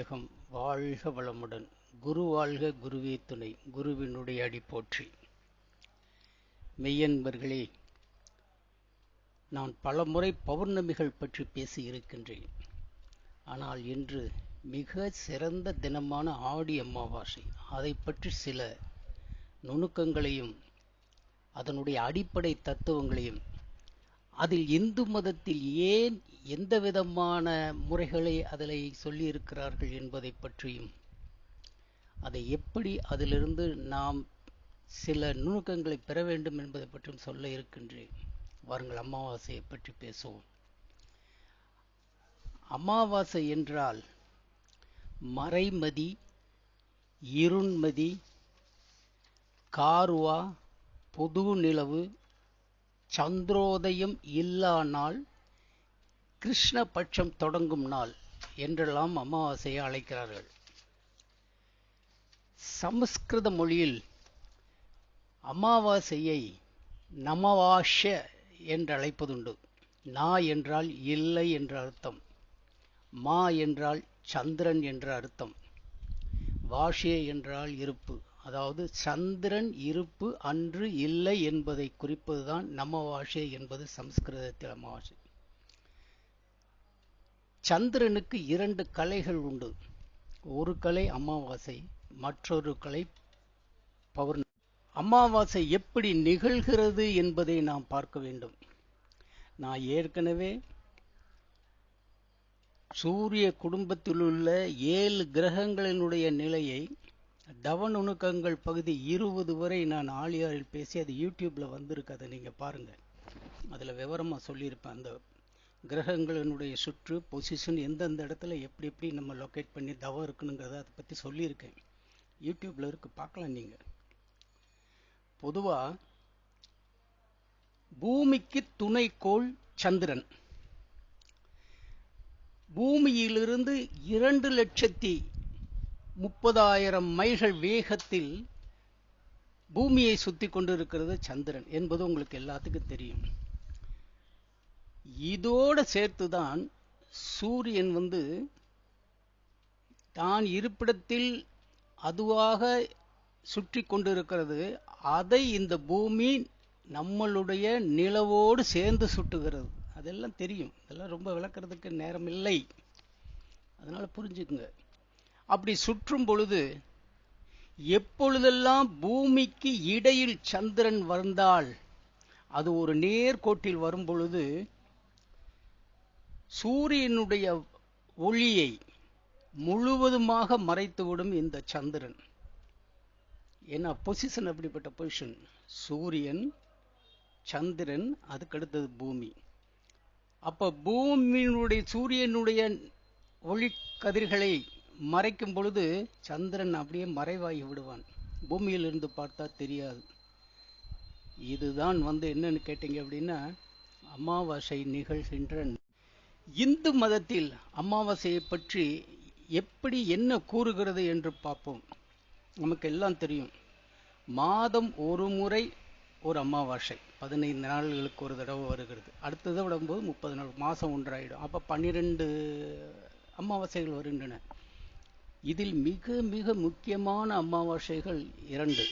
வையகம் வாழ்க வளமுடன். குரு வாழ்க, குருவே துணை. குருவினுடைய அடி போற்றி. மெய்யன்பர்களே, நான் பலமுறை பௌர்ணமிகள் பற்றி பேசி இருக்கின்றேன். ஆனால் இன்று மிக சிறந்த தினமான ஆடி அமாவாசை. அதை பற்றி சில நுணுக்கங்களையும் அதனுடைய அடிப்படை தத்துவங்களையும், அதில் இந்து மதத்தில் ஏன் எந்த விதமான முறைகளை அதில் சொல்லியிருக்கிறார்கள் என்பதை பற்றியும், அதை எப்படி அதிலிருந்து நாம் சில நுணுக்கங்களை பெற வேண்டும் என்பதை பற்றியும் சொல்ல இருக்கின்றேன். வாருங்கள், அமாவாசையை பற்றி பேசுவோம். அமாவாசை என்றால் மறைமதி, இருண்மதி, கார்வா, பொது நிலவு, சந்திரோதயம் இல்லா நாள், கிருஷ்ணபட்சம் தொடங்கும் நாள் என்றெல்லாம் அமாவாசையை அழைக்கிறார்கள். சமஸ்கிருத மொழியில் அமாவாசையை நமவாஷ என்று அழைப்பதுண்டு. நா என்றால் இல்லை என்ற அர்த்தம், மா என்றால் சந்திரன் என்ற அர்த்தம், வாஷே என்றால் இருப்பு. அதாவது சந்திரன் இருப்பு அன்று இல்லை என்பதை குறிப்பதுதான் நமவாஷே என்பது சமஸ்கிருதத்தில் அமாவாசை. சந்திரனுக்கு இரண்டு கலைகள் உண்டு. ஒரு கலை அமாவாசை, மற்றொரு கலை பௌர்ணமி. அமாவாசை எப்படி நிகழ்கிறது என்பதை நாம் பார்க்க வேண்டும். நான் ஏற்கனவே சூரிய குடும்பத்தில் உள்ள 7 கிரகங்களினுடைய நிலையை தவ நுணுக்கங்கள் பகுதி 20 வரை நான் ஆழியாரில் பேசி அது யூடியூப்ல வந்திருக்கு. அதை நீங்க பாருங்க. அதுல விவரமா சொல்லியிருப்பேன். அந்த கிரகங்களினுடைய சுற்று, பொசிஷன், எந்தெந்த இடத்துல எப்படி எப்படி நம்ம லொக்கேட் பண்ணி தவம் இருக்குனுங்கிறத அதை பத்தி சொல்லியிருக்கேன். யூடியூப்ல இருக்கு, பார்க்கலாம் நீங்க. பொதுவா பூமிக்கு துணைக்கோள் சந்திரன். பூமியிலிருந்து 2,30,000 மைல்கள் வேகத்தில் பூமியை சுத்தி கொண்டிருக்கிறது சந்திரன் என்பது உங்களுக்கு எல்லாத்துக்கும் தெரியும். இதோடு சேர்த்துதான் சூரியன் தான் இருப்பிடத்தில் அதுவாக சுற்றி கொண்டிருக்கிறது. அதை இந்த பூமி நம்மளுடைய நிலவோடு சேர்ந்து சுட்டுகிறது. அதெல்லாம் தெரியும். அதெல்லாம் ரொம்ப விளக்குறதுக்கு நேரம் இல்லை, அதனால புரிஞ்சுக்குங்க. அப்படி சுற்றும் பொழுது எப்பொழுதெல்லாம் பூமிக்கு இடையில் சந்திரன் வந்தால், அது ஒரு நேர்கோட்டில் வரும் பொழுது சூரியனுடைய ஒளியை முழுவதுமாக மறைத்துவிடும் இந்த சந்திரன். ஏன்னா பொசிஷன் அப்படிப்பட்ட பொசிஷன். சூரியன், சந்திரன், அதுக்கடுத்தது பூமி. அப்ப பூமியினுடைய சூரியனுடைய ஒளி கதிர்களை மறைக்கும் பொழுது சந்திரன் அப்படியே மறைவாகி விடுவான். பூமியிலிருந்து பார்த்தா தெரியாது. இதுதான் என்னன்னு கேட்டீங்க அப்படின்னா அமாவாசை நிகழ்கின்ற. இந்து மதத்தில் அமாவாசையை பற்றி எப்படி என்ன கூறுகிறது என்று பார்ப்போம். நமக்கு எல்லாம் தெரியும், மாதம் ஒரு முறை ஒரு அமாவாசை 15 நாள்களுக்கு ஒரு தடவை வருகிறது. அடுத்ததை விடும்போது 30 நாள், மாதம் ஒன்றாயிடும். அப்போ 12 அமாவாசைகள் வருகின்றன. இதில் மிக மிக முக்கியமான அமாவாசைகள் 2.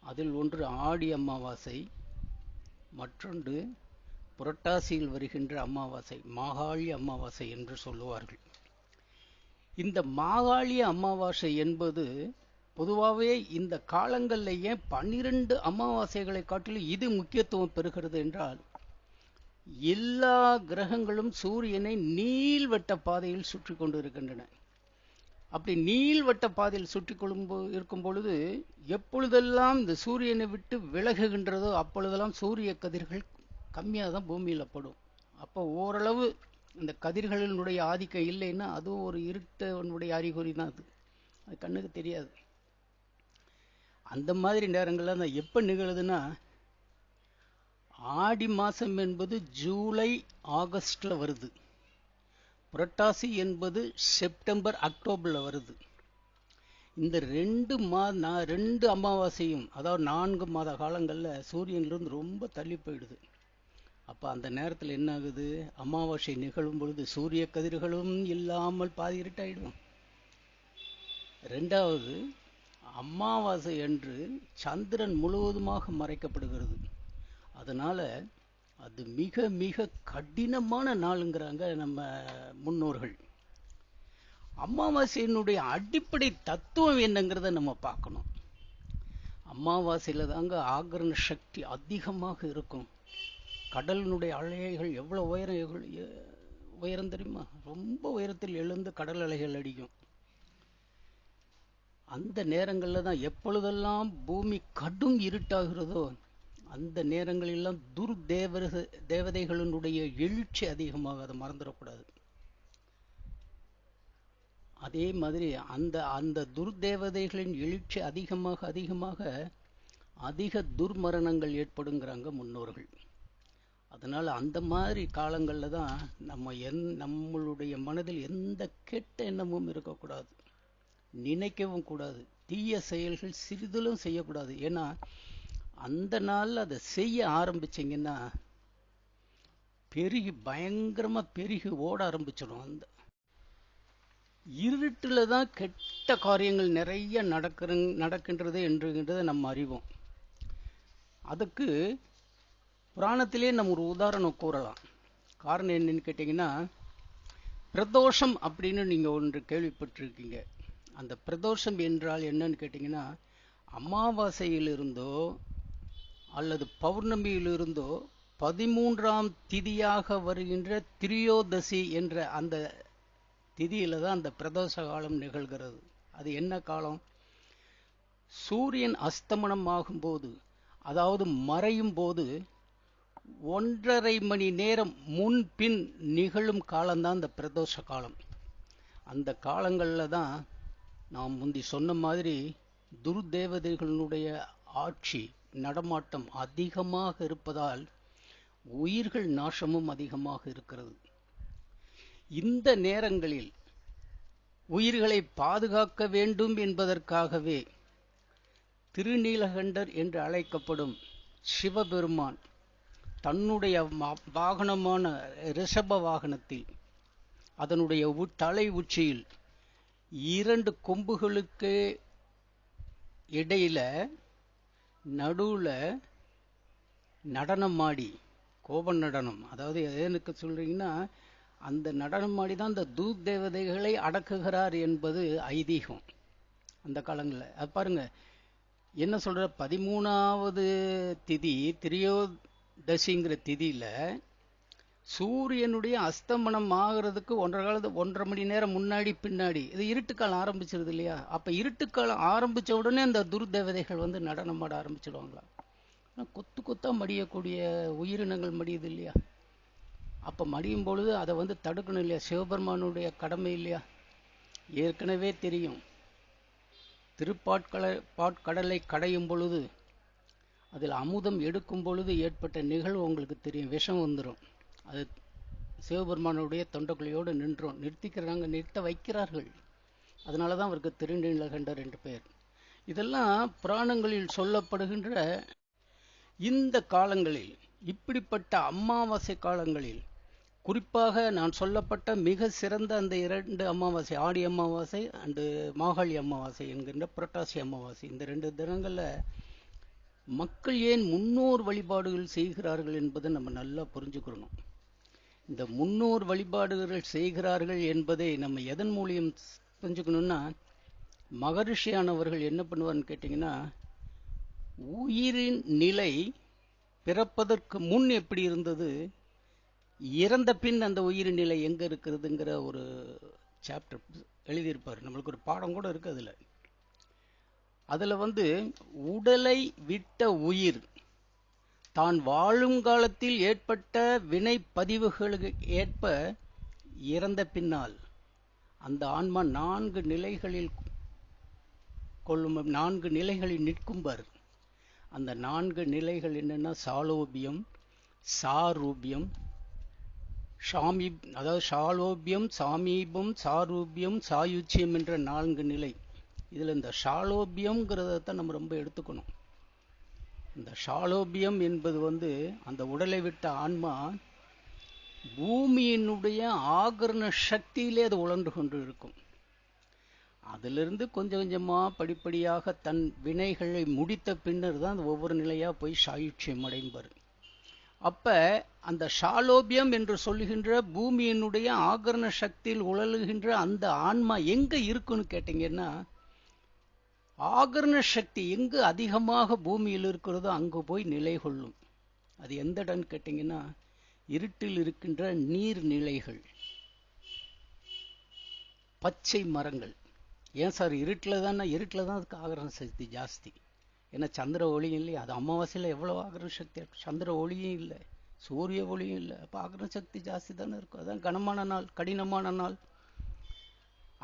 அதில் ஒன்று ஆடி அமாவாசை, மற்றொன்று புரட்டாசியில் வருகின்ற அமாவாசை, மாகாளி அமாவாசை என்று சொல்லுவார்கள். இந்த மாகாளி அமாவாசை என்பது பொதுவாகவே இந்த காலங்களில் ஏன் 12 அமாவாசைகளை காட்டிலும் இது முக்கியத்துவம் பெறுகிறது என்றால், எல்லா கிரகங்களும் சூரியனை நீள்வட்ட பாதையில் சுற்றி கொண்டு இருக்கின்றன. அப்படி நீள்வட்ட பாதையில் சுற்றி இருக்கும் பொழுது எப்பொழுதெல்லாம் இந்த சூரியனை விட்டு விலகுகின்றதோ அப்பொழுதெல்லாம் சூரிய கதிர்கள் கம்மியாக தான் பூமியில் படும். அப்போ ஓரளவு இந்த கதிர்களினுடைய ஆதிக்கம் இல்லைன்னா அதுவும் ஒரு இருட்டனுடைய அறிகுறி தான். அது கண்ணுக்கு தெரியாது. அந்த மாதிரி நேரங்கள்ல எப்ப நிகழுதுன்னா, ஆடி மாசம் என்பது ஜூலை ஆகஸ்ட்ல வருது. புரட்டாசி என்பது செப்டம்பர் அக்டோபர்ல வருது. இந்த 2 அமாவாசையும், அதாவது 4 மாத காலங்கள்ல சூரியனிலிருந்து ரொம்ப தள்ளி போயிடுது. அப்ப அந்த நேரத்துல என்ன ஆகுது? அமாவாசை நிகழும் பொழுது சூரிய கதிர்களும் இல்லாமல் பாதி இருட்டாயிடும். ரெண்டாவது, அமாவாசை அன்று சந்திரன் முழுவதுமாக மறைக்கப்படுகிறது. அதனால அது மிக மிக கடினமான நாளுங்கிறாங்க நம்ம முன்னோர்கள். அமாவாசையினுடைய அடிப்படை தத்துவம் என்னங்கிறத நம்ம பார்க்கணும். அமாவாசையில தாங்க ஆகரண சக்தி அதிகமாக இருக்கும். கடலினுடைய அலைகள் எவ்வளவு உயரம் தெரியுமா? ரொம்ப உயரத்தில் எழுந்து கடல் அலைகள் அடிக்கும். அந்த நேரங்கள்ல தான் எப்பொழுதெல்லாம் பூமி கடும் இருட்டாகிறதோ அந்த நேரங்களெல்லாம் தேவதைகளினுடைய எழுச்சி அதிகமாக, அதை மறந்துடக்கூடாது. அதே மாதிரி அந்த அந்த துர்தேவதைகளின் எழுச்சி அதிகமாக அதிகமாக அதிக துர்மரணங்கள் ஏற்படுங்கிறாங்க முன்னோர்கள். அதனால அந்த மாதிரி காலங்கள்ல தான் நம்மளுடைய மனதில் எந்த கெட்ட எண்ணமும் இருக்கக்கூடாது, நினைக்கவும் கூடாது, தீய செயல்கள் சிறிதிலும் செய்யக்கூடாது. ஏன்னா அந்த நாள்ல அதை செய்ய ஆரம்பிச்சீங்கன்னா பெருகி பயங்கரமா பெருகி ஓட ஆரம்பிச்சிடும். அந்த இருட்டுல தான் கெட்ட காரியங்கள் நிறைய நடக்கின்றது என்றுன்றதை நம்ம அறிவோம். அதுக்கு புராணத்திலே நம்ம ஒரு உதாரணம் கூறலாம். காரணம் என்னன்னு கேட்டீங்கன்னா, பிரதோஷம் அப்படின்னு நீங்க ஒன்று கேள்விப்பட்டிருக்கீங்க. அந்த பிரதோஷம் என்றால் என்னன்னு கேட்டீங்கன்னா, அமாவாசையிலிருந்தோ அல்லது பௌர்ணமியிலிருந்தோ 13ஆம் திதியாக வருகின்ற திரியோதசி என்ற அந்த திதியில தான் அந்த பிரதோஷ காலம் நிகழ்கிறது. அது என்ன காலம்? சூரியன் அஸ்தமனம் ஆகும்போது, அதாவது மறையும் போது 1.5 மணி நேரம் முன்பின் நிகழும் காலம்தான் இந்த பிரதோஷ காலம். அந்த காலங்கள்ல தான் நாம் முந்தி சொன்ன மாதிரி துர்தேவதைகளுடைய ஆட்சி நடமாட்டம் அதிகமாக இருப்பதால் உயிர்கள் நாசமும் அதிகமாக இருக்கிறது. இந்த நேரங்களில் உயிர்களை பாதுகாக்க வேண்டும் என்பதற்காகவே திருநீலகண்டர் என்று அழைக்கப்படும் சிவபெருமான் தன்னுடைய வாகனமான ரிஷப வாகனத்தில் அதனுடைய தலை உச்சியில் 2 கொம்புகளுக்கு இடையில நடுவுல நடனமாடி, கோப நடனம், அதாவது எனக்கு சொல்றீங்கன்னா அந்த நடனமாடி தான் இந்த தேவதைகளை அடக்குகிறார் என்பது ஐதீகம் அந்த காலங்களில். அது பாருங்க என்ன சொல்ற, 13வது திதி திரியோதசிங்கிற திதியில சூரியனுடைய அஸ்தமனம் ஆகிறதுக்கு 1.5 மணி நேரம் முன்னாடி பின்னாடி இது இருட்டுக்காலம் ஆரம்பிச்சிருது இல்லையா? அப்ப இருட்டுக்காலம் ஆரம்பிச்ச உடனே அந்த துர்தேவதைகள் வந்து நடனமாட ஆரம்பிச்சிடுவாங்களா? கொத்து கொத்தா மடியக்கூடிய உயிரினங்கள் மடியுது இல்லையா? அப்ப மடியும் பொழுது அதை வந்து தடுக்கணும் இல்லையா? சிவபெருமானுடைய கடமை இல்லையா? ஏற்கனவே தெரியும், திருப்பாட்கடலை கடையும் பொழுது அதில் அமுதம் எடுக்கும் பொழுது ஏற்பட்ட நிகழ்வு உங்களுக்கு தெரியும். விஷம் வந்துடும். அது சிவபெருமானுடைய தொண்டக்குழியோடு நிறுத்த வைக்கிறார்கள். அதனாலதான் அவருக்கு திருநீலகண்டர் என்று பெயர். இதெல்லாம் புராணங்களில் சொல்லப்படுகின்ற இந்த காலங்களில், இப்படிப்பட்ட அமாவாசை காலங்களில், குறிப்பாக நான் சொல்லப்பட்ட மிக சிறந்த அந்த 2 அமாவாசை, ஆடி அமாவாசை அண்டு மாகாளி அமாவாசை என்கின்ற புரட்டாசி அமாவாசை, இந்த 2 தினங்கள்ல மக்கள் ஏன் முன்னோர் வழிபாடுகள் செய்கிறார்கள் என்பதை நம்ம நல்லா புரிஞ்சுக்கணும். இந்த முன்னோர் வழிபாடுகள் செய்கிறார்கள் என்பதை நம்ம எதன் மூலியம் புரிஞ்சுக்கணும்னா, மகரிஷியானவர்கள் என்ன பண்ணுவார்னு கேட்டீங்கன்னா, உயிரின் நிலை பிறப்பதற்கு முன் எப்படி இருந்தது, இறந்த பின் அந்த உயிரின் நிலை எங்க இருக்கிறதுங்கிற ஒரு சாப்டர் எழுதியிருப்பார். நம்மளுக்கு ஒரு பாடம் கூட இருக்கு அதுல. அதுல வந்து உடலை விட்ட உயிர் தான் வாழும் காலத்தில் ஏற்பட்ட வினை பதிவுகளுக்கு ஏற்ப இறந்த பின்னால் அந்த ஆன்மா 4 நிலைகளில் 4 நிலைகளில் நிற்கும்பார். அந்த 4 நிலைகள் என்னன்னா, சாலோபியம், சாரூபியம், அதாவது சாலோபியம், சாமீபம், சாரூபியம், சாயுச்சியம் என்ற 4 நிலை. இதுல இந்த சாலோபியம்ங்கிறத நம்ம ரொம்ப எடுத்துக்கணும். இந்த ஷாலோபியம் என்பது அந்த உடலை விட்ட ஆன்மா பூமியினுடைய ஆகரண சக்தியிலே அது உழன்று கொண்டு இருக்கும். அதிலிருந்து கொஞ்சம் கொஞ்சமா படிப்படியாக தன் வினைகளை முடித்த பின்னர் தான் ஒவ்வொரு நிலையா போய் சாயுட்சியம் அடைந்தார். அப்ப அந்த ஷாலோபியம் என்று சொல்லுகின்ற பூமியினுடைய ஆகரண சக்தியில் உழலுகின்ற அந்த ஆன்மா எங்க இருக்குன்னு கேட்டீங்கன்னா, ஆகரண சக்தி எங்கு அதிகமாக பூமியில் இருக்கிறதோ அங்கு போய் நிலை கொள்ளும். அது எந்த இடம்னு கேட்டீங்கன்னா, இருட்டில் இருக்கின்ற நீர்நிலைகள், பச்சை மரங்கள். ஏன் சார் இருட்டில் தான் அதுக்கு ஆகரண சக்தி ஜாஸ்தி. ஏன்னா சந்திர ஒளியும் இல்லையா, அது அமாவாசையில் எவ்வளோ ஆகரண சக்தி, சந்திர ஒளியும் இல்லை, சூரிய ஒளியும் இல்லை, அப்போ ஆகரண சக்தி ஜாஸ்தி தானே இருக்கும். அதான் கனமான நாள், கடினமான நாள்.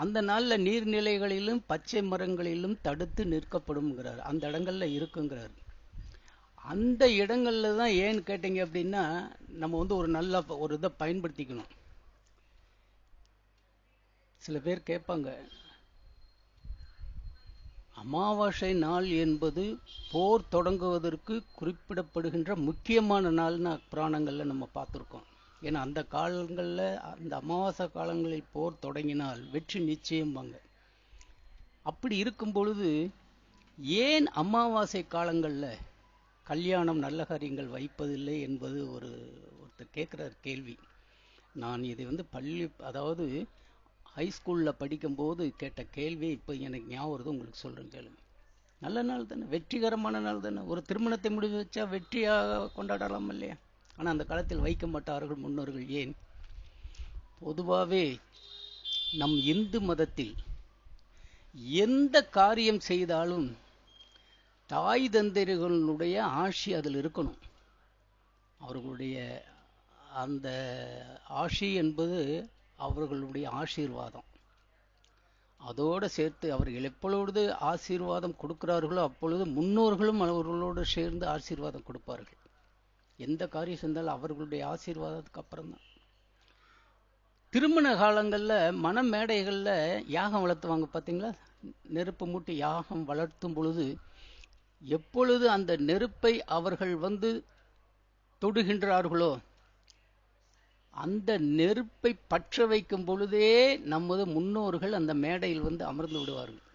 அந்த நாளில் நீர்நிலைகளிலும் பச்சை மரங்களிலும் தடுத்து நிற்கப்படும்ங்கிறார். அந்த இடங்கள்ல இருக்குங்கிறார். அந்த இடங்கள்ல தான் ஏன்னு கேட்டீங்க அப்படின்னா, நம்ம ஒரு நல்ல ஒரு இதை பயன்படுத்திக்கணும். சில பேர் கேட்பாங்க, அமாவாசை நாள் என்பது போர் தொடங்குவதற்கு குறிப்பிடப்படுகின்ற முக்கியமான நாள்னு புராணங்கள்ல நம்ம பார்த்துருக்கோம். ஏன்னா அந்த காலங்களில், அந்த அமாவாசை காலங்களில் போர் தொடங்கினால் வெற்றி நிச்சயம்பாங்க. அப்படி இருக்கும் பொழுது ஏன் அமாவாசை காலங்களில் கல்யாணம் நல்ல காரியங்கள் வைப்பதில்லை என்பது ஒருத்தர் கேட்குற கேள்வி. நான் இதை பள்ளி, அதாவது ஹைஸ்கூலில் படிக்கும்போது கேட்ட கேள்வி இப்போ எனக்கு ஞாபகம் வருது, உங்களுக்கு சொல்கிறேன் கேளுங்க. நல்ல நாள் தானே, வெற்றிகரமான நாள் தானே. ஒரு திருமணத்தை முடிவு வச்சா வெற்றியாக கொண்டாடலாம் இல்லையா? ஆனால் அந்த காலத்தில் வைக்க மாட்டார்கள் முன்னோர்கள். ஏன்? பொதுவாகவே நம் இந்து மதத்தில் எந்த காரியம் செய்தாலும் தாய் தந்தையர்களுடைய ஆட்சி அதில் இருக்கணும். அவர்களுடைய அந்த ஆட்சி என்பது அவர்களுடைய ஆசீர்வாதம். அதோடு சேர்த்து அவர்கள் எப்பொழுது ஆசீர்வாதம் கொடுக்கிறார்களோ அப்பொழுது முன்னோர்களும் அவர்களோடு சேர்ந்து ஆசீர்வாதம் கொடுப்பார்கள். எந்த காரியம் செஞ்சாலும் அவர்களுடைய ஆசீர்வாதத்துக்கு அப்புறம்தான். திருமண காலங்களில் மணமேடைகளில் யாகம் வளர்த்துவாங்க பார்த்தீங்களா? நெருப்பு மூட்டி யாகம் வளர்த்தும் பொழுது எப்பொழுது அந்த நெருப்பை அவர்கள் தொடுகின்றார்களோ, அந்த நெருப்பை பற்ற வைக்கும் பொழுதே நமது முன்னோர்கள் அந்த மேடையில் அமர்ந்து விடுவார்கள்.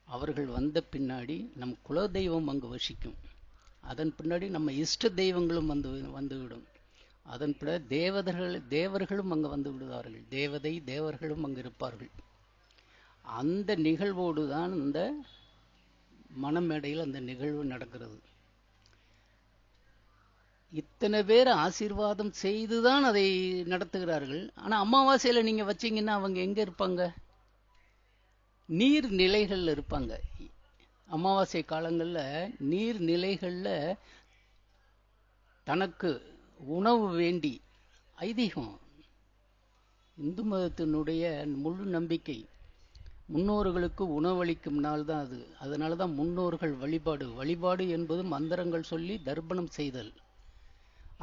அவர்கள் வந்த பின்னாடி நம் குலதெய்வம் அங்கு வசிக்கும். அதன் பின்னாடி நம்ம இஷ்ட தெய்வங்களும் வந்துவிடும். அதன் பின்னாடி தேவர்களும் அங்கு வந்து விடுவார்கள். தேவர்களும் அங்கு இருப்பார்கள். அந்த நிகழ்வோடு தான் இந்த மணமேடையில் அந்த நிகழ்வு நடக்கிறது. இத்தனை பேர் ஆசீர்வாதம் செய்துதான் அதை நடத்துகிறார்கள். ஆனா அமாவாசையில நீங்க வச்சீங்கன்னா அவங்க எங்க இருப்பாங்க? நீர்நிலைகள்ல இருப்பாங்க. அமாவாசை காலங்கள்ல நீர்நிலைகள்ல தனக்கு உணவு வேண்டி, ஐதீகம், இந்து மதத்தினுடைய முழு நம்பிக்கை, முன்னோர்களுக்கு உணவளிக்கும் நாள் தான் அது. அதனால தான் முன்னோர்கள் வழிபாடு என்பது மந்திரங்கள் சொல்லி தர்ப்பணம் செய்தல்.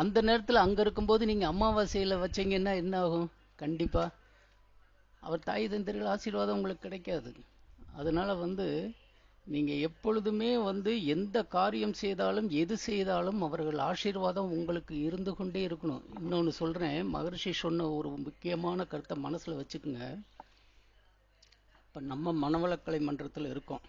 அந்த நேரத்தில் அங்கே இருக்கும்போது நீங்கள் அமாவாசையில் வச்சீங்கன்னா என்ன ஆகும்? கண்டிப்பாக அவர் தாய் தந்தையர்கள் ஆசீர்வாதம் உங்களுக்கு கிடைக்காது. அதனால் நீங்கள் எப்பொழுதுமே எந்த காரியம் செய்தாலும் எது செய்தாலும் அவர்கள் ஆசீர்வாதம் உங்களுக்கு இருந்து கொண்டே இருக்கணும். இன்னொன்று சொல்கிறேன், மகரிஷி சொன்ன ஒரு முக்கியமான கருத்தை மனசில் வச்சுக்கோங்க. இப்போ நம்ம மனவளக்கலை மன்றத்தில் இருக்கோம்.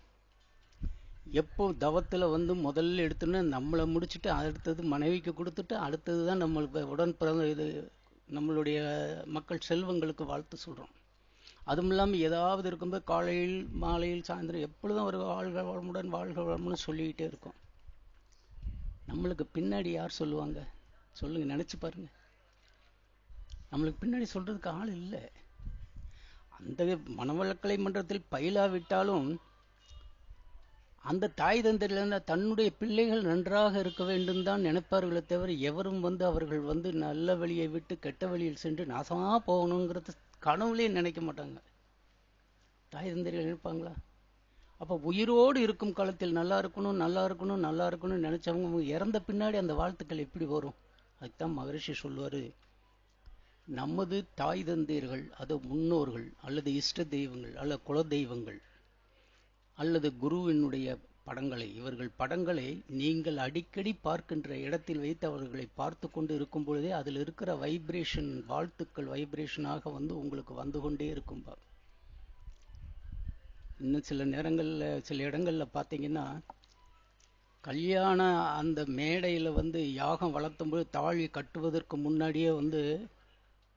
எப்போ தவத்தில் முதல்ல எடுத்துன்னு நம்மளை முடிச்சுட்டு அடுத்தது மனைவிக்கு கொடுத்துட்டு அடுத்தது தான் நம்மளுக்கு உடன் பிறந்த இது நம்மளுடைய மக்கள் செல்வங்களுக்கு வாழ்த்து சொல்கிறோம். அதுவும் இல்லாமல் ஏதாவது இருக்கும்போது காலையில் மாலையில் சாயந்தரம் எப்பொழுதும் ஒரு வாழ்க வளமுடன் வாழ்க வளமுடன் சொல்லிக்கிட்டே இருக்கோம். நம்மளுக்கு பின்னாடி யார் சொல்லுவாங்க சொல்லுங்கள், நினச்சி பாருங்கள். நம்மளுக்கு பின்னாடி சொல்கிறதுக்கு ஆள் இல்லை. அந்த மனவளக்கலை மன்றத்தில் பயிலாவிட்டாலும் அந்த தாய் தந்தையிலிருந்து தன்னுடைய பிள்ளைகள் நன்றாக இருக்க வேண்டும் தான் நினைப்பார்களே தவிர எவரும் அவர்கள் நல்ல வழியை விட்டு கெட்ட வழியில் சென்று நாசமாக போகணுங்கிறது கனவுலேயே நினைக்க மாட்டாங்க. தாய் தந்தைகள் நினைப்பாங்களா? அப்போ உயிரோடு இருக்கும் காலத்தில் நல்லா இருக்கணும்னு நினைச்சவங்க இறந்த பின்னாடி அந்த வாழ்த்துக்கள் எப்படி வரும்? அதுதான் மகரிஷி சொல்லுவார், நமது தாய் தந்தையர்கள், அது முன்னோர்கள் அல்லது இஷ்ட தெய்வங்கள் அல்லது குல தெய்வங்கள் அல்லது குருவினுடைய படங்களை. இவர்கள் படங்களை நீங்கள் அடிக்கடி பார்க்கின்ற இடத்தில் வைத்து அவர்களை பார்த்து கொண்டு இருக்கும் பொழுதே அதில் இருக்கிற வைப்ரேஷன், வாழ்த்துக்கள் வைப்ரேஷனாக வந்து உங்களுக்கு வந்து கொண்டே இருக்கும். இன்னும் சில நேரங்களில் சில இடங்களில் பார்த்தீங்கன்னா, கல்யாண அந்த மேடையில் வந்து யாகம் வளர்த்தும்போது தாலி கட்டுவதற்கு முன்னாடியே வந்து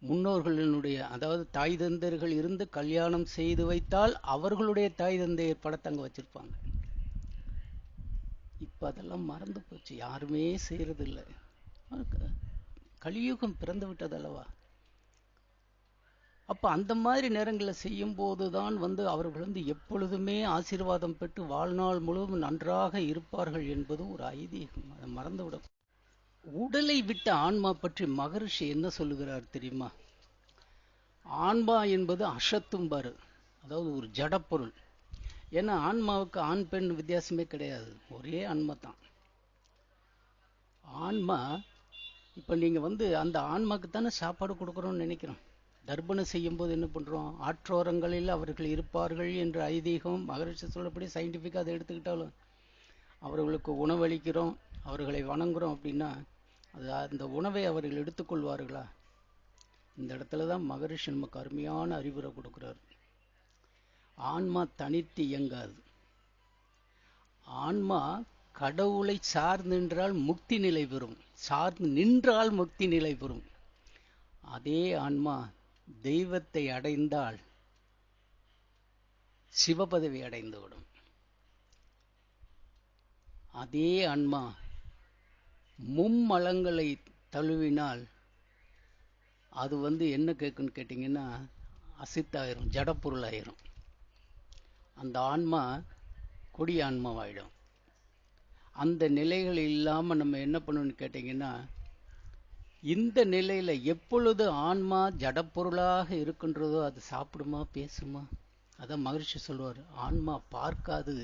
முன்னோர்களினுடைய, அதாவது தாய் தந்தையர்கள் இருந்து கல்யாணம் செய்து வைத்தால் அவர்களுடைய தாய் தந்தையர் படத்தை அங்கே வச்சிருப்பாங்க. இப்போ அதெல்லாம் மறந்து போச்சு, யாருமே செய்யறது இல்லை. கலியுகம் பிறந்து விட்டது அல்லவா? அப்போ அந்த மாதிரி நேரங்களில் செய்யும் போது தான் வந்து அவர்கள் வந்து எப்பொழுதுமே ஆசீர்வாதம் பெற்று வாழ்நாள் முழுவதும் நன்றாக இருப்பார்கள் என்பது ஒரு ஐதீகம். அதை மறந்துவிட. உடலை விட்ட ஆன்மா பற்றி மகரிஷி என்ன சொல்லுகிறார் தெரியுமா? ஆன்மா என்பது அசத்தும்பாரு, அதாவது ஒரு ஜடப்பொருள். ஏன்னா ஆன்மாவுக்கு ஆண் பெண் வித்தியாசமே கிடையாது, ஒரே ஆன்மா தான். ஆன்மா இப்போ நீங்கள் வந்து அந்த ஆன்மாக்கு தானே சாப்பாடு கொடுக்குறோன்னு நினைக்கிறோம். தர்ப்பணம் செய்யும் போது என்ன பண்ணுறோம்? ஆற்றோரங்களில் அவர்கள் இருப்பார்கள் என்ற ஐதீகம் மகரிஷி சொல்லப்படி சயின்டிஃபிக்காக அதை எடுத்துக்கிட்டாலும் அவர்களுக்கு உணவளிக்கிறோம், அவர்களை வணங்குறோம் அப்படின்னா அது அந்த உணவை அவர்கள் எடுத்துக்கொள்வார்களா? இந்த இடத்துல தான் மகரிஷி நமக்கு அருமையான அறிவுரை கொடுக்குறார். ஆன்மா தனித்து இயங்காது. ஆன்மா கடவுளை சார்ந்து நின்றால் முக்தி நிலை பெறும், சார்ந்து நின்றால் முக்தி நிலை பெறும். அதே ஆன்மா தெய்வத்தை அடைந்தால் சிவபதவி அடைந்துவிடும். அதே ஆன்மா மும்மலங்களை தழுவினால் அது வந்து என்ன கேட்குன்னு கேட்டிங்கன்னா அசித்தாயிரும், ஜடப்பொருள் ஆயிரும். அந்த ஆன்மா கொடி ஆன்மாவாயிடும். அந்த நிலைகள் இல்லாமல் நம்ம என்ன பண்ணணும்னு கேட்டிங்கன்னா, இந்த நிலையில் எப்பொழுது ஆன்மா ஜடப்பொருளாக இருக்கின்றதோ அது சாப்பிடுமா பேசுமா? அதான் மகரிஷி சொல்வார், ஆன்மா பார்க்காது,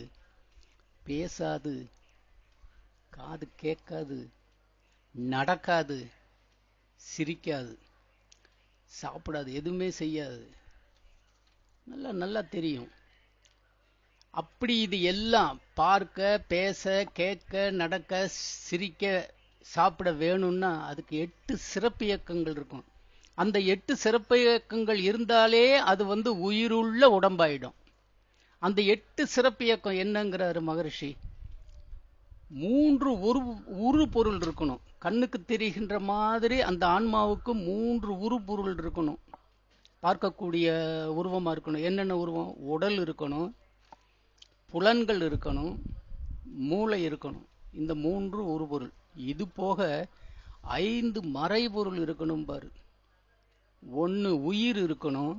பேசாது, காது கேட்காது, நடக்காது, சிரிக்காது, சாப்பிடாது, எதுவுமே செய்யாது. நல்லா நல்லா தெரியும். அப்படி இது எல்லாம் பார்க்க, பேச, கேட்க, நடக்க, சிரிக்க, சாப்பிட வேணும்னா அதுக்கு 8 சிறப்பு இயக்கங்கள் இருக்கும். அந்த 8 சிறப்பு இயக்கங்கள் இருந்தாலே அது வந்து உயிருள்ள உடம்பாயிடும். அந்த 8 சிறப்பு இயக்கம் என்னங்கிறாரு மகரிஷி? 3 உரு பொருள் இருக்கணும். கண்ணுக்கு தெரிகின்ற மாதிரி அந்த ஆன்மாவுக்கு 3 உரு பொருள் இருக்கணும், பார்க்கக்கூடிய உருவமா இருக்கணும். என்னென்ன உருவம்? உடல் இருக்கணும், புலன்கள் இருக்கணும், மூளை இருக்கணும். இந்த 3 உருபொருள். இது போக 5 மறைபொருள் இருக்கணும் பாரு. 1 உயிர் இருக்கணும்,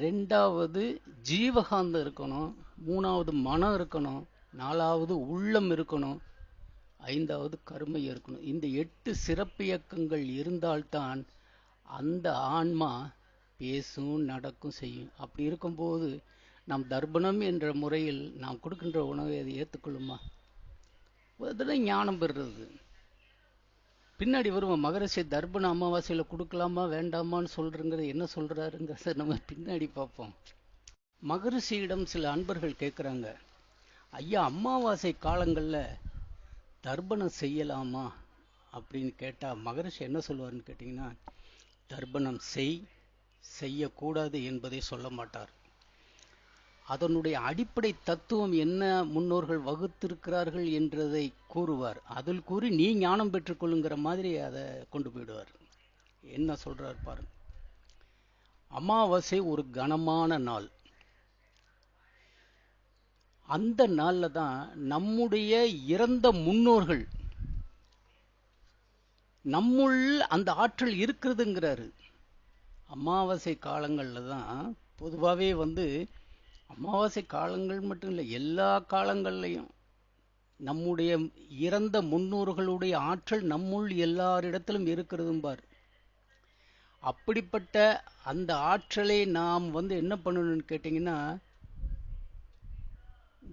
2வது ஜீவகாந்தம் இருக்கணும், 3வது மனம் இருக்கணும், 4வது உள்ளம் இருக்கணும், 5வது கருமை இருக்கணும். இந்த 8 சிறப்பு இயக்கங்கள் இருந்தால்தான் அந்த ஆன்மா பேசும், நடக்கும், செய்யும். அப்படி இருக்கும்போது நாம் தர்ப்பணம் என்ற முறையில் நாம் கொடுக்கின்ற உணவை அதை ஏற்றுக்கொள்ளுமா? அதெல்லாம் ஞானம் பெறுறது. பின்னாடி வருவோம். மகரிஷி தர்ப்பண அமாவாசையில் கொடுக்கலாமா வேண்டாமான்னு சொல்றங்கிறது என்ன சொல்றாருங்கிறத நம்ம பின்னாடி பார்ப்போம். மகரிஷியிடம் சில அன்பர்கள் கேட்குறாங்க, ஐயா அமாவாசை காலங்களில் தர்ப்பணம் செய்யலாமா அப்படின்னு கேட்டால் மகரிஷி என்ன சொல்லுவார்னு கேட்டிங்கன்னா, தர்ப்பணம் செய்யக்கூடாது என்பதை சொல்ல மாட்டார். அதனுடைய அடிப்படை தத்துவம் என்ன முன்னோர்கள் வகுத்திருக்கிறார்கள் என்றதை கூறுவார். அதில் கூறி நீ ஞானம் பெற்றுக்கொள்ளுங்கிற மாதிரி அதை கொண்டு போயிடுவார். என்ன சொல்றார் பாருங்க. அமாவாசை ஒரு கனமான நாள். அந்த நாள்ல தான் நம்முடைய இறந்த முன்னோர்கள் நம்முள் அந்த ஆற்றல் இருக்கிறதுங்கிறாரு. அமாவாசை காலங்கள்ல தான் பொதுவாகவே வந்து அமாவாசை காலங்கள் மட்டும் இல்லை, எல்லா காலங்கள்லையும் நம்முடைய இறந்த முன்னோர்களுடைய ஆற்றல் நம்முள் எல்லாரிடத்திலும் இருக்கிறதும்பார். அப்படிப்பட்ட அந்த ஆற்றலை நாம் வந்து என்ன பண்ணணும்னு கேட்டிங்கன்னா,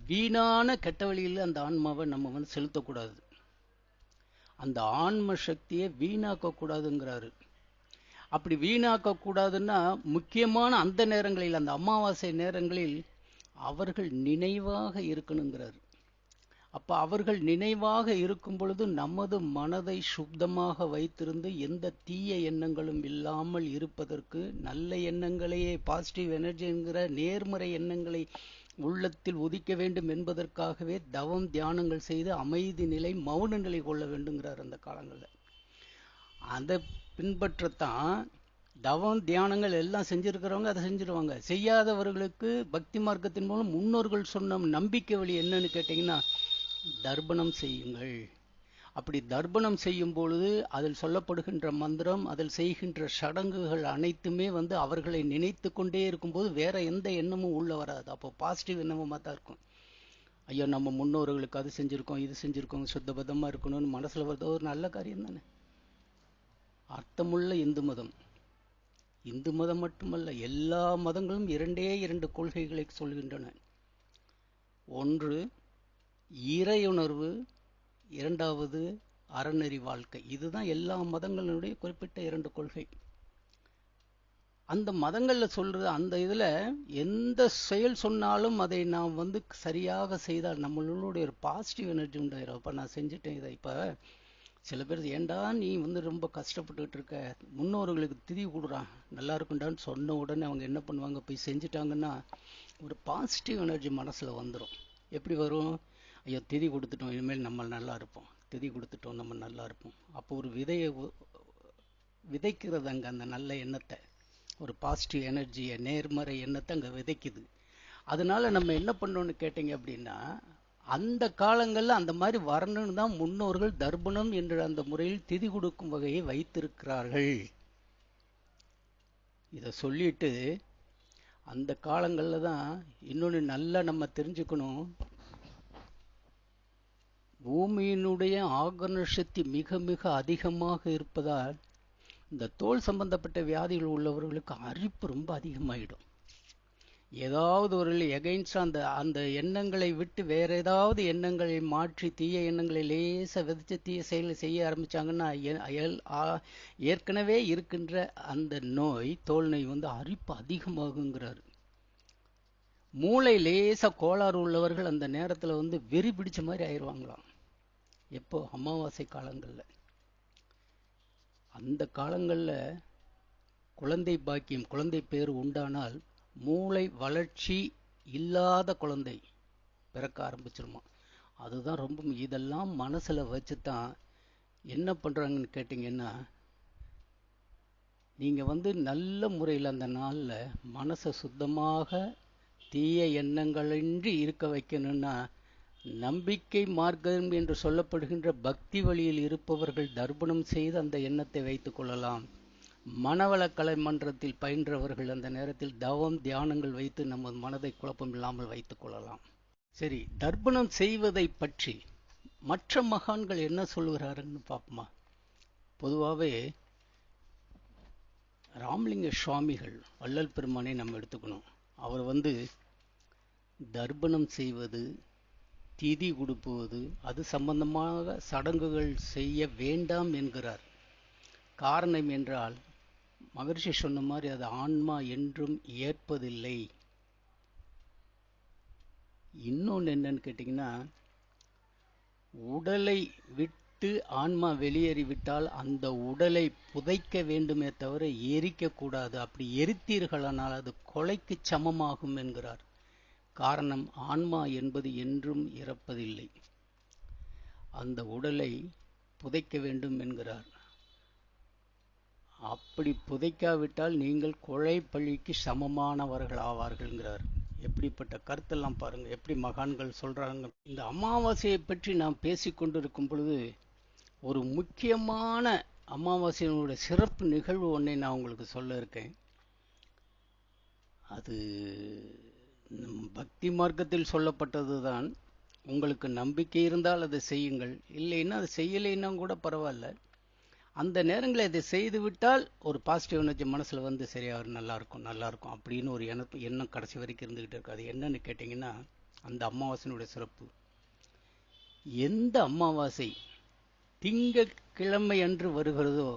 வீணான கெட்ட வழியில் அந்த ஆன்மாவை நம்ம வந்து செலுத்தக்கூடாது. அந்த ஆன்ம சக்தியை வீணாக்க கூடாதுங்கிறாரு. அப்படி வீணாக்க கூடாதுன்னா முக்கியமான அந்த நேரங்களில், அந்த அமாவாசை நேரங்களில் அவர்கள் நினைவாக இருக்கணுங்கிறார். அப்ப அவர்கள் நினைவாக இருக்கும் பொழுது நமது மனதை சுத்தமாக வைத்திருந்து எந்த தீய எண்ணங்களும் இல்லாமல் இருப்பதற்கு நல்ல எண்ணங்களையே பாசிட்டிவ் எனர்ஜி என்கிற நேர்மறை எண்ணங்களை உள்ளத்தில் உதிக்க வேண்டும் என்பதற்காகவே தவம் தியானங்கள் செய்து அமைதி நிலை மௌன நிலை கொள்ள வேண்டுங்கிறார் அந்த காலங்களில். அதை பின்பற்றத்தான் தவம் தியானங்கள் எல்லாம் செஞ்சிருக்கிறவங்க அதை செஞ்சிருவாங்க. செய்யாதவர்களுக்கு பக்தி மார்க்கத்தின் மூலம் முன்னோர்கள் சொன்ன நம்பிக்கை வழி என்னன்னு கேட்டீங்கன்னா, தர்ப்பணம் செய்யுங்கள். அப்படி தர்ப்பணம் செய்யும் பொழுது அதில் சொல்லப்படுகின்ற மந்திரம், அதில் செய்கின்ற சடங்குகள் அனைத்துமே அவர்களை நினைத்து கொண்டே இருக்கும்போது வேற எந்த எண்ணமும் உள்ள வராது. அப்போ பாசிட்டிவ் எண்ணமும் தான் இருக்கும். ஐயோ நம்ம முன்னோர்களுக்கு அது செஞ்சிருக்கோம், இது செஞ்சிருக்கோம், சுத்தபத்தமா இருக்கணும்னு மனசுல வருது. ஒரு நல்ல காரியம் தானே. அர்த்தமுள்ள இந்து மதம், இந்து மதம் மட்டுமல்ல, எல்லா மதங்களும் இரண்டே இரண்டு கொள்கைகளை சொல்கின்றன. ஒன்று இறையுணர்வு, இரண்டாவது அறநெறி வாழ்க்கை. இதுதான் எல்லா மதங்களுடைய குறிப்பிட்ட இரண்டு கொள்கை. அந்த மதங்கள்ல சொல்றது, அந்த இதுல எந்த செயல் சொன்னாலும் அதை நாம் சரியாக செய்தால் நம்மளுடைய ஒரு பாசிட்டிவ் எனர்ஜி உண்டாயிரும். அப்ப நான் செஞ்சுட்டேன் இதை. இப்ப சில பேர் ஏண்டா நீ ரொம்ப கஷ்டப்பட்டுக்கிட்டு இருக்க, முன்னோர்களுக்கு திதி கொடுறான் நல்லா இருக்குண்டான்னு சொன்ன உடனே அவங்க என்ன பண்ணுவாங்க, போய் செஞ்சுட்டாங்கன்னா ஒரு பாசிட்டிவ் எனர்ஜி மனசுல வந்துடும். எப்படி வரும்? ஐயோ திதி கொடுத்துட்டோம், இனிமேல் நம்ம நல்லா இருப்போம், திதி கொடுத்துட்டோம் நம்ம நல்லா இருப்போம். அப்போ ஒரு விதையை விதைக்கிறது அங்கே, அந்த நல்ல எண்ணத்தை, ஒரு பாசிட்டிவ் எனர்ஜியை, நேர்மறை எண்ணத்தை அங்கே விதைக்குது. அதனால நம்ம என்ன பண்ணோம்னு கேட்டீங்க அப்படின்னா, அந்த காலங்களில் அந்த மாதிரி வரணும்னு தான் முன்னோர்கள் தர்ப்பணம் என்ற அந்த முறையில் திதி கொடுக்கும் வகையை வைத்திருக்கிறார்கள். இதை சொல்லிட்டு அந்த காலங்களில் தான் இன்னொன்று நல்லா நம்ம தெரிஞ்சுக்கணும். பூமியினுடைய ஆகர்ஷ சக்தி மிக மிக அதிகமாக இருப்பதால் இந்த தோல் சம்பந்தப்பட்ட வியாதிகள் உள்ளவர்களுக்கு அரிப்பு ரொம்ப அதிகமாயிடும். ஏதாவது ஒரு எகைன்ஸ்ட் அந்த எண்ணங்களை விட்டு வேற ஏதாவது எண்ணங்களை மாற்றி தீய எண்ணங்களை லேசாக விதைச்சு தீய செயலை செய்ய ஆரம்பிச்சாங்கன்னா ஏற்கனவே இருக்கின்ற அந்த நோய், தோல் நோய் அரிப்பு அதிகமாகுங்கிறாரு. மூளை லேசா கோளாறு உள்ளவர்கள் அந்த நேரத்தில் வெறி பிடிச்ச மாதிரி ஆயிடுவாங்களாம். எப்போ? அமாவாசை காலங்களில். அந்த காலங்களில் குழந்தை பாக்கியம், குழந்தை பேர் உண்டானால் மூளை வளர்ச்சி இல்லாத குழந்தை பிறக்க ஆரம்பிச்சிருமா. அதுதான் ரொம்ப. இதெல்லாம் மனசுல வச்சுதான் என்ன பண்றாங்கன்னு கேட்டீங்கன்னா, நீங்க நல்ல முறையில் அந்த நாள்ல மனசை சுத்தமாக தீய எண்ணங்களின்றி இருக்க வைக்கணும்னா, நம்பிக்கை மார்க்கம் என்று சொல்லப்படுகின்ற பக்தி வழியில் இருப்பவர்கள் தர்ப்பணம் செய்து அந்த எண்ணத்தை வைத்துக் கொள்ளலாம். மனவளக்கலை மன்றத்தில் பயின்றவர்கள் அந்த நேரத்தில் தவம் தியானங்கள் வைத்து நம்ம மனதை குழப்பம் இல்லாமல் வைத்துக் கொள்ளலாம். சரி, தர்ப்பணம் செய்வதை பற்றி மற்ற மகான்கள் என்ன சொல்லுகிறாருன்னு பார்ப்போமா? பொதுவாகவே ராமலிங்க சுவாமிகள், வள்ளல் பெருமானை நம்ம எடுத்துக்கணும். அவர் தர்ப்பணம் செய்வது, திதி கொடுப்பது, அது சம்பந்தமாக சடங்குகள் செய்ய வேண்டாம் என்கிறார். காரணம் என்றால், மகரிஷி சொன்ன மாதிரி அது ஆன்மா என்றும் ஏற்பதில்லை. இன்னொன்று என்னன்னு கேட்டிங்கன்னா, உடலை விட்டு ஆன்மா வெளியேறிவிட்டால் அந்த உடலை புதைக்க வேண்டுமே தவிர எரிக்கக்கூடாது. அப்படி எரித்தீர்களானால் அது கொலைக்கு சமமாகும் என்கிறார். காரணம், ஆன்மா என்பது என்றும் இறப்பதில்லை. அந்த உடலை புதைக்க வேண்டும் என்கிறார். அப்படி புதைக்காவிட்டால் நீங்கள் கொலை பழிக்கு சமமானவர்கள் ஆவார்கள்ங்கிறார். எப்படிப்பட்ட கருத்தெல்லாம் பாருங்க, எப்படி மகான்கள் சொல்றாங்க. இந்த அமாவாசையை பற்றி நாம் பேசிக்கொண்டிருக்கும் பொழுது ஒரு முக்கியமான அமாவாசையினுடைய சிறப்பு நிகழ்வு ஒன்றை நான் உங்களுக்கு சொல்ல இருக்கேன். அது பக்தி மார்க்கத்தில் சொல்லப்பட்டதுதான். உங்களுக்கு நம்பிக்கை இருந்தால் அதை செய்யுங்கள், இல்லைன்னா அதை செய்யலைன்னா கூட பரவாயில்ல. அந்த நேரங்களில் இதை செய்து விட்டால் ஒரு பாசிட்டிவ் எனர்ஜி மனசில் சரியா நல்லா இருக்கும் அப்படின்னு ஒரு எண்ணம் கடைசி வரைக்கும் இருந்துகிட்டு இருக்கு. அது என்னன்னு கேட்டிங்கன்னா, அந்த அமாவாசையினுடைய சிறப்பு. எந்த அமாவாசை திங்கட்கிழமை அன்று வருகிறதோ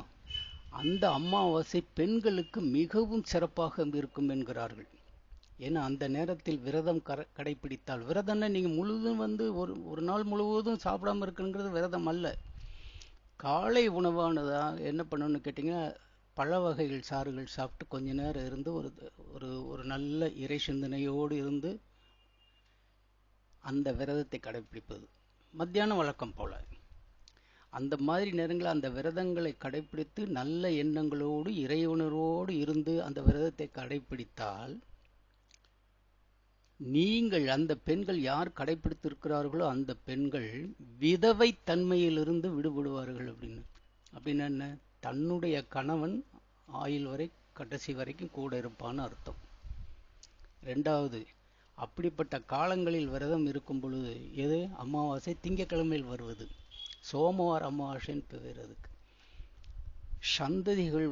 அந்த அமாவாசை பெண்களுக்கு மிகவும் சிறப்பாக இருக்கும் என்கிறார்கள். ஏன்னா அந்த நேரத்தில் விரதம் கடைபிடித்தால், விரதம்னா நீங்க முழுதும் ஒரு ஒரு நாள் முழுவதும் சாப்பிடாம இருக்குங்கிறது விரதம் அல்ல. காலை உணவானதா என்ன பண்ணணும்னு கேட்டிங்கன்னா, பழ வகைகள் சாறுகள் சாப்பிட்டு கொஞ்ச நேரம் இருந்து ஒரு ஒரு ஒரு நல்ல இறை சிந்தனையோடு இருந்து அந்த விரதத்தை கடைபிடிப்பது. மத்தியானம் வழக்கம் போல அந்த மாதிரி நேரங்களில் அந்த விரதங்களை கடைபிடித்து நல்ல எண்ணங்களோடு இறையுணர்வோடு இருந்து அந்த விரதத்தை கடைபிடித்தால், நீங்கள் அந்த பெண்கள் யார் கடைபிடித்திருக்கிறார்களோ அந்த பெண்கள் விதவை தன்மையிலிருந்து விடுபடுவார்கள். அப்படின்னு என்ன? தன்னுடைய கணவன் ஆயுள் வரை கடைசி வரைக்கும் கூட இருப்பான்னு அர்த்தம். ரெண்டாவது, அப்படிப்பட்ட காலங்களில் விரதம் இருக்கும் பொழுது, எது அமாவாசை திங்கக்கிழமையில் வருவது, சோமவார அமாவாசைன்னு பேர் அதுக்கு. சந்ததிகள்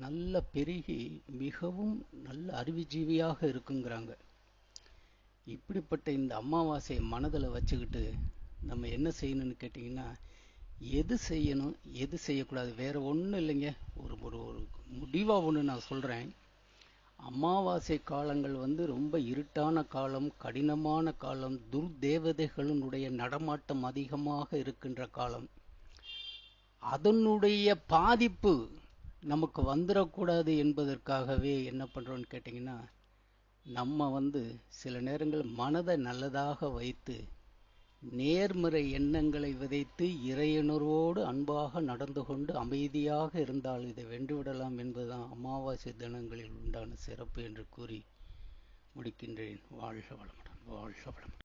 நல்ல பெருகி மிகவும் நல்ல அறிவுஜீவியாக இருக்குங்கிறாங்க. இப்படிப்பட்ட இந்த அமாவாசையை மனதில் வச்சுக்கிட்டு நம்ம என்ன செய்யணும்னு கேட்டிங்கன்னா, எது செய்யணும் எது செய்யக்கூடாது வேற ஒன்றும் இல்லைங்க. ஒரு ஒரு ஒரு முடிவாக ஒன்று நான் சொல்கிறேன். அமாவாசை காலங்கள் ரொம்ப இருட்டான காலம், கடினமான காலம், துர்தேவதைகளினுடைய நடமாட்டம் அதிகமாக இருக்கின்ற காலம். அதனுடைய பாதிப்பு நமக்கு வந்துடக்கூடாது என்பதற்காகவே என்ன பண்ணுறோன்னு கேட்டிங்கன்னா, நம்ம சில நேரங்கள் மனதை நல்லதாக வைத்து நேர்மறை எண்ணங்களை விதைத்து இறையுணர்வோடு அன்பாக நடந்து கொண்டு அமைதியாக இருந்தால் இதை வென்றுவிடலாம் என்பதுதான் அமாவாசை தினங்களில் உண்டான சிறப்பு என்று கூறி முடிக்கின்றேன். வாழ்க வளமுடன், வாழ்க வளமுடன்.